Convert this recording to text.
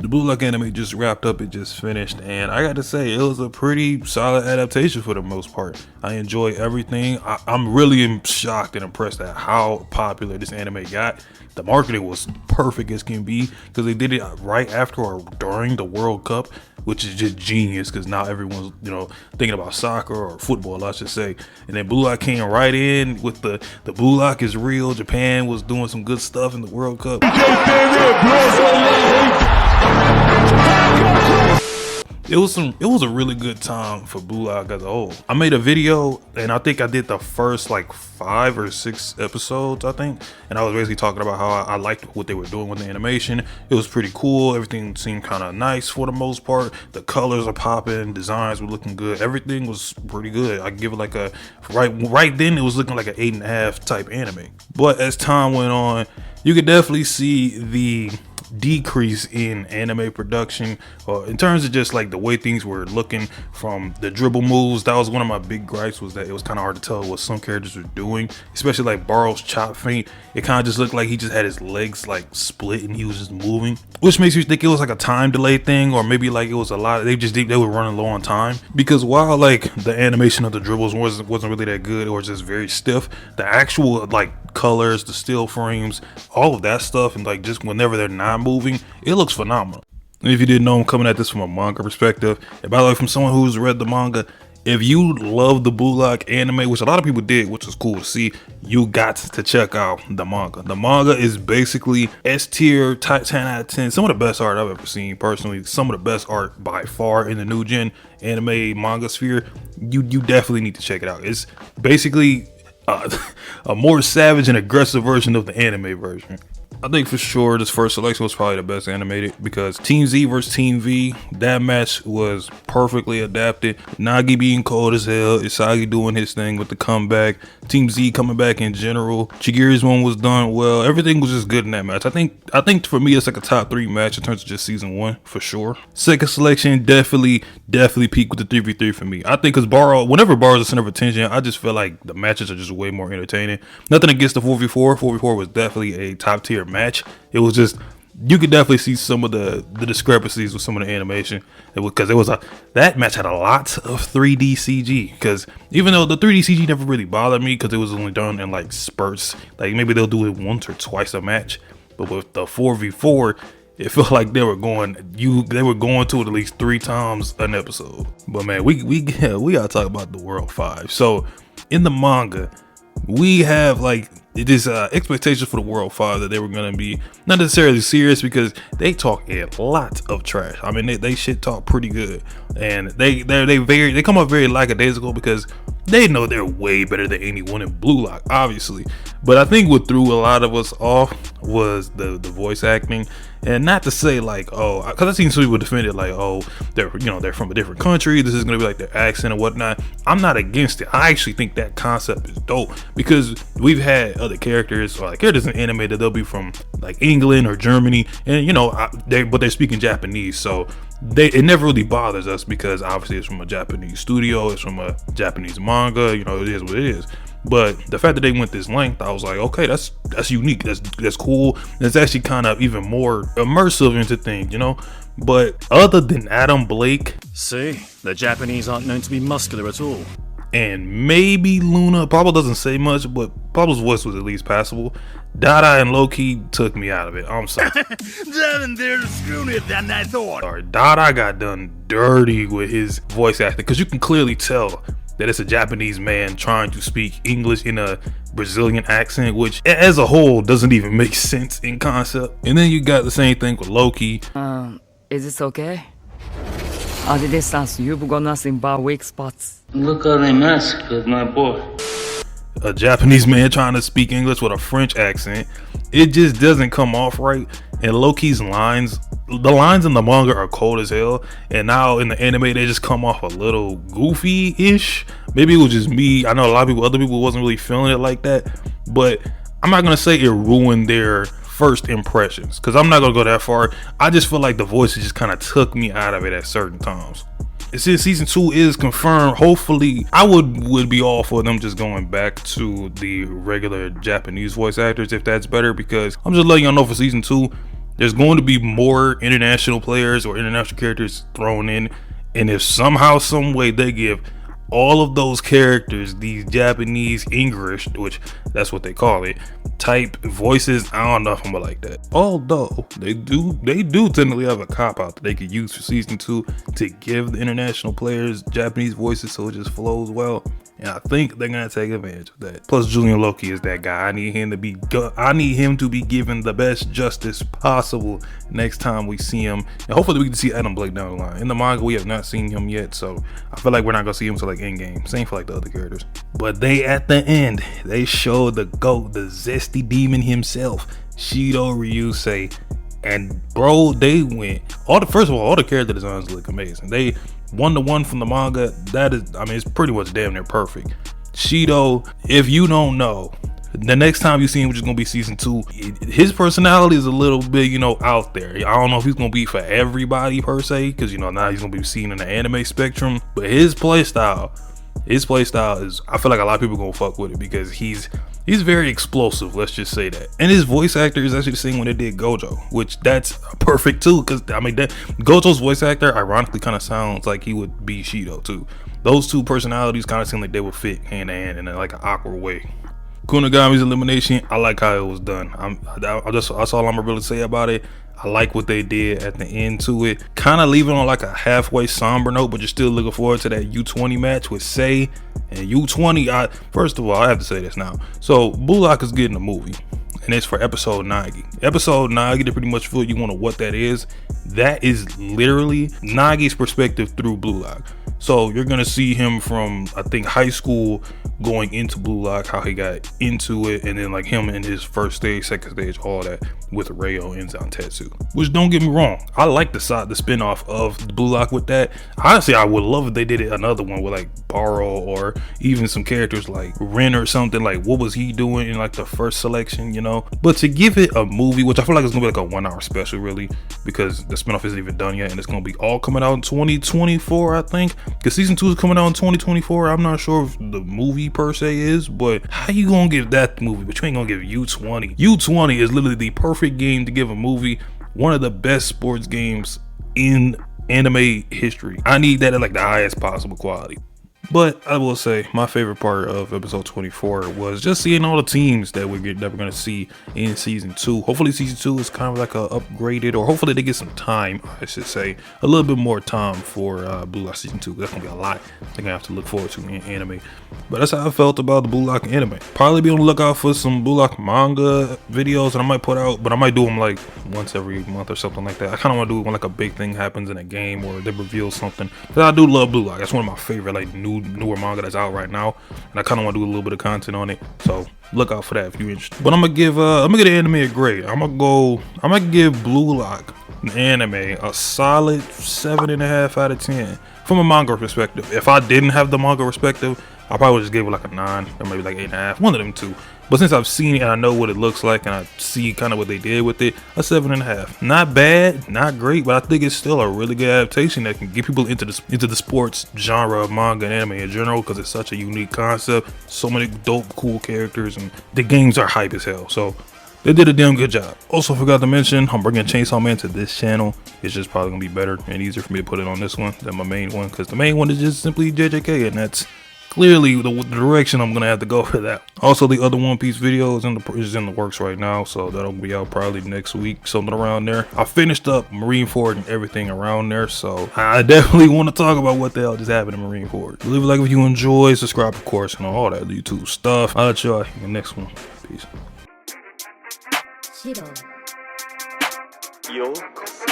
The Bluelock anime just wrapped up, it just finished, and I got to say, it was a pretty solid adaptation for the most part. I enjoy everything. I'm really shocked and impressed at how popular this anime got. The marketing was perfect as can be, because they did it right after or during the World Cup, which is just genius, because now everyone's, thinking about soccer or football, I should say. And then Bluelock came right in with the Bluelock is real. Japan was doing some good stuff in the World Cup. It was a really good time for Bluelock as a whole. I made a video, and I think I did the first like 5 or 6 episodes, I think. And I was basically talking about how I liked what they were doing with the animation. It was pretty cool. Everything seemed kind of nice for the most part. The colors are popping, designs were looking good. Everything was pretty good. I give it like a, right then it was looking like an 8.5 type anime. But as time went on, you could definitely see the decrease in anime production, in terms of just like the way things were looking from the dribble moves. That was one of my big gripes, was that it was kind of hard to tell what some characters were doing, especially like Barrow's chop feint. It kind of just looked like he just had his legs like split and he was just moving, which makes me think it was like a time delay thing, or maybe like it was a lot, they were running low on time, because while like the animation of the dribbles wasn't really that good, or just very stiff, the actual like colors, the still frames, all of that stuff, and like just whenever they're not moving, it looks phenomenal. And if you didn't know, I'm coming at this from a manga perspective, and by the way, from someone who's read the manga, if you love the Bluelock anime, which a lot of people did, which is cool to see, you got to check out the manga. The manga is basically S tier, 10 out of 10. Some of the best art I've ever seen, personally. Some of the best art by far in the new gen anime manga sphere. You definitely need to check it out. It's basically a more savage and aggressive version of the anime version. I think for sure this first selection was probably the best animated, because Team Z versus Team V, that match was perfectly adapted. Nagi being cold as hell, Isagi doing his thing with the comeback, Team Z coming back in general, Chigiri's one was done well. Everything was just good in that match. I think for me it's like a top 3 match in terms of just season 1 for sure. Second selection definitely peaked with the 3v3 for me. I think because whenever Barrow's the center of attention, I just feel like the matches are just way more entertaining. Nothing against the 4v4. 4v4 was definitely a top tier match. It was just, you could definitely see some of the discrepancies with some of the animation, because that match had a lot of 3D CG, because even though the 3D CG never really bothered me, because it was only done in like spurts, like maybe they'll do it once or twice a match, but with the 4v4 it felt like they were going to it at least 3 times an episode. But man, we gotta talk about the World 5. So in the manga, we have like this expectation for the World 5 that they were gonna be not necessarily serious, because they talk a lot of trash. I mean, they shit talk pretty good, and they come up very lackadaisical, because they know they're way better than anyone in Bluelock, obviously. But I think what threw a lot of us off was the voice acting. And not to say like, oh, because I've seen some people defend it like, oh, they're from a different country, this is gonna be like their accent or whatnot. I'm not against it. I actually think that concept is dope, because we've had other characters, or like characters in anime that they'll be from like England or Germany, and they're speaking Japanese, so it never really bothers us, because obviously it's from a Japanese studio, it's from a Japanese manga, it is what it is. But the fact that they went this length, I was like, okay, that's unique, that's cool, and it's actually kind of even more immersive into things, But other than Adam Blake, see, the Japanese aren't known to be muscular at all, and maybe Luna, Pablo doesn't say much, but Pablo's voice was at least passable. Dada and Loki took me out of it. I'm sorry. They're screwier than I thought. Sorry, Dada got done dirty with his voice acting, because you can clearly tell that it's a Japanese man trying to speak English in a Brazilian accent, which as a whole doesn't even make sense in concept. And then you got the same thing with Loki. Is this okay? At the distance, you've got nothing but weak spots. Look how they mess, cause my boy. A Japanese man trying to speak English with a French accent. It just doesn't come off right. And Loki's lines, the lines in the manga are cold as hell, and now in the anime they just come off a little goofy-ish. Maybe it was just me. I know a lot of other people wasn't really feeling it like that, but I'm not gonna say it ruined their first impressions, because I'm not gonna go that far. I just feel like the voices just kind of took me out of it at certain times. Since season 2 is confirmed, hopefully I would be all for them just going back to the regular Japanese voice actors if that's better, because I'm just letting y'all know for season 2, There's going to be more international players or international characters thrown in, and if somehow, some way they give all of those characters these Japanese English, which that's what they call it, type voices, I don't know if I'm gonna like that. Although they do technically have a cop out that they could use for season 2 to give the international players Japanese voices so it just flows well. And I think they're gonna take advantage of that. Plus, Julian Loki is that guy. I need him to be given the best justice possible next time we see him. And hopefully we can see Adam Blake down the line. In the manga, we have not seen him yet, so I feel like we're not gonna see him until like Endgame. Same for like the other characters. But they at the end, they showed the GOAT, the zesty demon himself, Shido Ryusei. And bro, they went first of all the character designs look amazing. They 1-to-1 from the manga. That is, I mean, it's pretty much damn near perfect. Shido, if you don't know, the next time you see him, which is gonna be season 2, his personality is a little bit, out there. I don't know if he's gonna be for everybody per se, because now he's gonna be seen in the anime spectrum. But his playstyle is, I feel like a lot of people gonna fuck with it because he's very explosive, let's just say that. And his voice actor is actually the same when they did Gojo, which that's perfect too, because I mean that Gojo's voice actor ironically kind of sounds like he would be Shido too. Those two personalities kind of seem like they would fit hand in hand in like an awkward way. Kunigami's elimination, I like how it was done. That's all I'm really say about it. I like what they did at the end to it. Kind of leaving on like a halfway somber note, but you're still looking forward to that U20 match with Sei and U20. First of all, I have to say this now. So Bluelock is getting a movie, and it's for episode Nagi. Episode Nagi, to pretty much fill you on what that is literally Nagi's perspective through Bluelock. So you're gonna see him from, I think, high school going into Bluelock, how he got into it, and then like him in his first stage, second stage, all that with Ryo and Zantetsu. Which, don't get me wrong, I like the spin-off of Bluelock with that. Honestly, I would love if they did another one with like Baro or even some characters like Ren or something. Like, what was he doing in like the first selection, But to give it a movie, which I feel like it's gonna be like a 1-hour special really, because the spin-off isn't even done yet, and it's gonna be all coming out in 2024, I think. Because season 2 is coming out in 2024. I'm not sure if the movie per se is, but how you gonna give that movie, but you ain't gonna give U20? U20 is literally the perfect game to give a movie. One of the best sports games in anime history. I need that at like the highest possible quality. But I will say my favorite part of episode 24 was just seeing all the teams that we're going to see in season 2. Hopefully season 2 is kind of like a upgraded, or hopefully they get some time, I should say, a little bit more time for Bluelock season 2. That's going to be a lot they're going to have to look forward to in anime. But that's how I felt about the Bluelock anime. Probably be on the lookout for some Bluelock manga videos that I might put out, but I might do them like once every month or something like that. I kind of want to do it when like a big thing happens in a game or they reveal something. But I do love Bluelock. That's one of my favorite like newer manga that's out right now, and I kind of want to do a little bit of content on it, so look out for that if you're interested. But I'm gonna give the anime a grade. I'm gonna give Bluelock, the anime, a solid 7.5 out of 10 from a manga perspective. If I didn't have the manga perspective, I probably would just give it like a 9 or maybe like 8.5, one of them two. But since I've seen it and I know what it looks like and I see kind of what they did with it, a 7.5. Not bad, not great, but I think it's still a really good adaptation that can get people into the sports genre of manga and anime in general, because it's such a unique concept. So many dope, cool characters, and the games are hype as hell. So they did a damn good job. Also forgot to mention, I'm bringing Chainsaw Man to this channel. It's just probably gonna be better and easier for me to put it on this one than my main one, because the main one is just simply JJK, and that's clearly the direction I'm gonna have to go for that. Also, the other One Piece video is in the works right now, so that'll be out probably next week, something around there. I finished up Marineford and everything around there, so I definitely want to talk about what the hell just happened in Marineford. Leave a like if you enjoy, subscribe of course, and all that YouTube stuff. I'll let y'all in the next one. Peace. ようこそ